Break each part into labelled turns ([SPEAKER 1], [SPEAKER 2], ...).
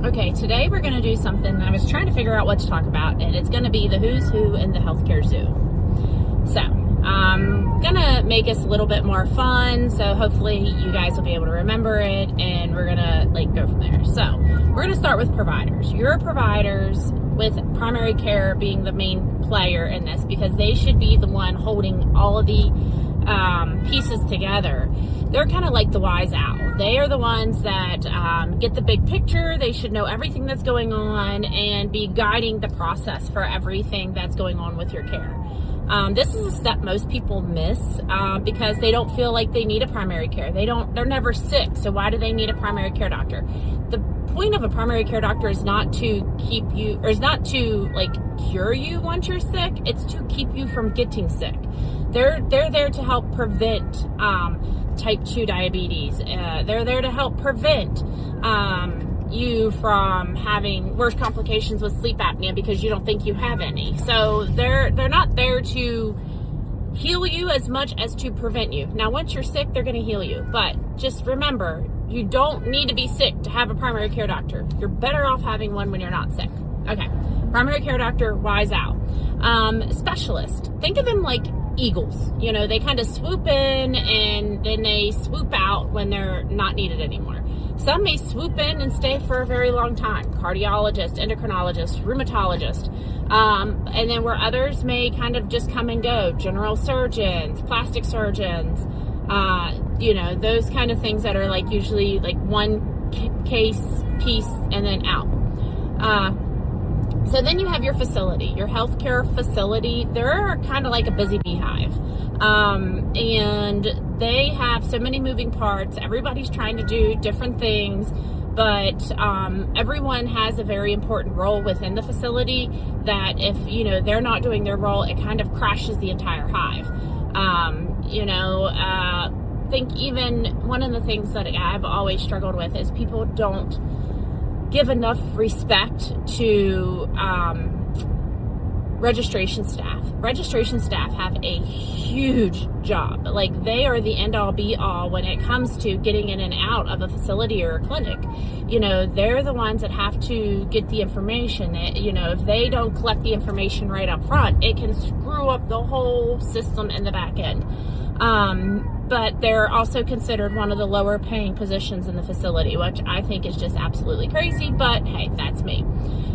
[SPEAKER 1] Okay, today we're going to do something that I was trying to figure out what to talk about, and it's going to be the who's who in the healthcare zoo. So, I'm going to make this a little bit more fun, so hopefully you guys will be able to remember it, and we're going to go from there. So, we're going to start with providers. Your providers, with primary care being the main player in this, because they should be the one holding all of the pieces together. They're kind of like the wise owl. They are the ones that get the big picture. They should know everything that's going on and be guiding the process for everything that's going on with your care. This is a step most people miss because they don't feel like they need a primary care. They're never sick, so why do they need a primary care doctor? The point of a primary care doctor is not to keep you, or is not to cure you once you're sick. It's to keep you from getting sick. They're there to help prevent type 2 diabetes. They're there to help prevent you from having worse complications with sleep apnea because you don't think you have any. So they're not there to heal you as much as to prevent you. Now, once you're sick, they're going to heal you. But just remember, you don't need to be sick to have a primary care doctor. You're better off having one when you're not sick. Okay, primary care doctor, wise owl. Specialist, think of them like eagles. You know, they kind of swoop in and then they swoop out when they're not needed anymore. Some may swoop in and stay for a very long time. Cardiologist, endocrinologist, rheumatologist. And then where others may kind of just come and go. General surgeons, plastic surgeons, those kind of things that are usually one piece and then out. So then you have your facility, your healthcare facility. They're kind of like a busy beehive. And they have so many moving parts. Everybody's trying to do different things, but everyone has a very important role within the facility that if, they're not doing their role, it kind of crashes the entire hive. I think even one of the things that I've always struggled with is people don't give enough respect to registration staff. Registration staff have a huge job. They are the end all be all when it comes to getting in and out of a facility or a clinic. They're the ones that have to get the information. If they don't collect the information right up front, it can screw up the whole system in the back end. But they're also considered one of the lower paying positions in the facility, which I think is just absolutely crazy, but hey, that's me.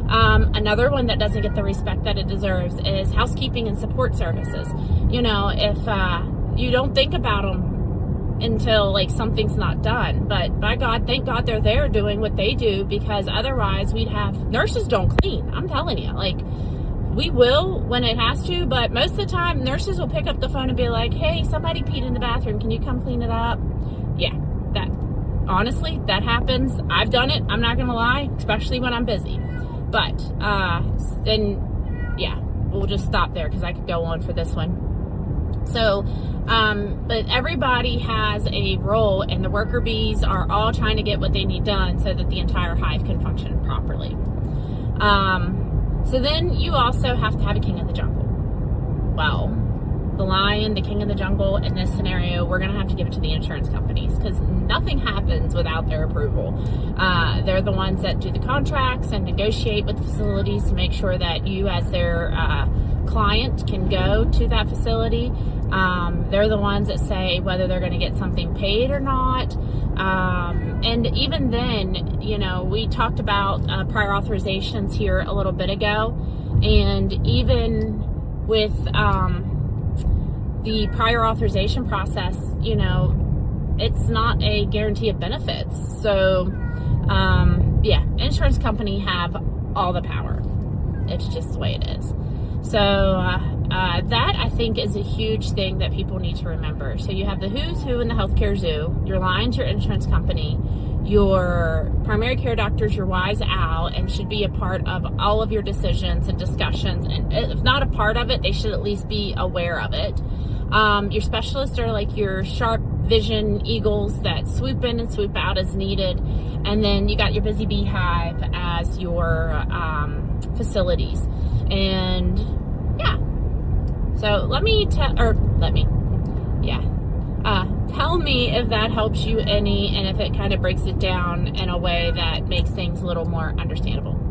[SPEAKER 1] Another one that doesn't get the respect that it deserves is housekeeping and support services. If you don't think about them until something's not done, but by God, thank God they're there doing what they do, because otherwise we'd have nurses don't clean. I'm telling you, we will when it has to, but most of the time nurses will pick up the phone and be like, hey, somebody peed in the bathroom. Can you come clean it up? Yeah, honestly, that happens. I've done it. I'm not going to lie, especially when I'm busy. But then, yeah, we'll just stop there because I could go on for this one. So, but everybody has a role, and the worker bees are all trying to get what they need done so that the entire hive can function properly. So then you also have to have a king of the jungle. Well, the lion, the king of the jungle, in this scenario, we're going to have to give it to the insurance companies because nothing happens without their approval. They're the ones that do the contracts and negotiate with the facilities to make sure that you as their client can go to that facility. They're the ones that say whether they're going to get something paid or not. And even then, we talked about prior authorizations here a little bit ago. And even with the prior authorization process, it's not a guarantee of benefits. So, yeah, insurance company have all the power. It's just the way it is. So that, I think, is a huge thing that people need to remember. So you have the who's who in the healthcare zoo, your lion's your insurance company, your primary care doctor's your wise owl, and should be a part of all of your decisions and discussions. And if not a part of it, they should at least be aware of it. Your specialists are like your sharp vision eagles that swoop in and swoop out as needed. And then you got your busy beehive as your facilities. And yeah, so Tell me if that helps you any, and if it kind of breaks it down in a way that makes things a little more understandable.